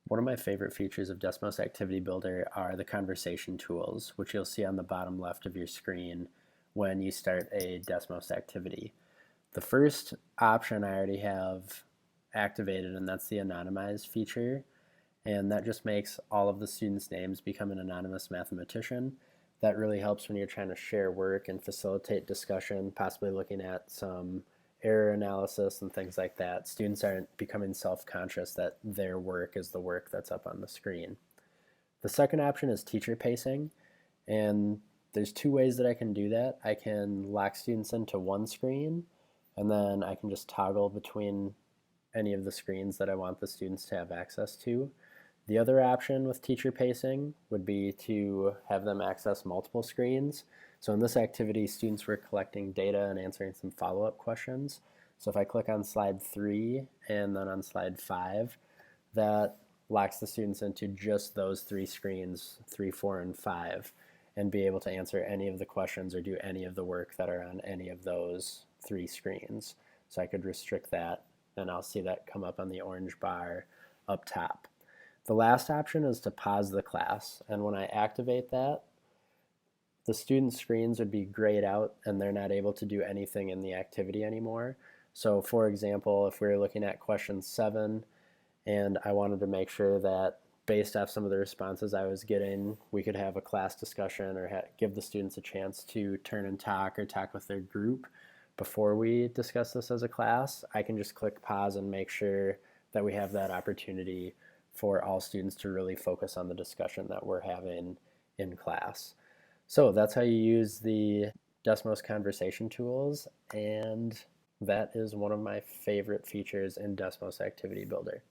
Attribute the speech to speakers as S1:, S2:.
S1: One of my favorite features of Desmos Activity Builder are the conversation tools, which you'll see on the bottom left of your screen when you start a Desmos activity. The first option I already have activated, and that's the anonymize feature, and that just makes all of the students' names become an anonymous mathematician. That really helps when you're trying to share work and facilitate discussion, possibly looking at some error analysis and things like that. Students aren't becoming self-conscious that their work is the work that's up on the screen. The second option is teacher pacing, and there's two ways that I can do that. I can lock students into one screen, and then I can just toggle between any of the screens that I want the students to have access to. The other option with teacher pacing would be to have them access multiple screens. So in this activity, students were collecting data and answering some follow-up questions. So if I click on slide 3 and then on slide 5, that locks the students into just those three screens, 3, 4, and 5, and be able to answer any of the questions or do any of the work that are on any of those three screens. So I could restrict that, and I'll see that come up on the orange bar up top. The last option is to pause the class, and when I activate that, the student screens would be grayed out and they're not able to do anything in the activity anymore. So for example, if we were looking at question 7 and I wanted to make sure that based off some of the responses I was getting, we could have a class discussion or give the students a chance to turn and talk or talk with their group before we discuss this as a class, I can just click pause and make sure that we have that opportunity for all students to really focus on the discussion that we're having in class. So that's how you use the Desmos conversation tools, and that is one of my favorite features in Desmos Activity Builder.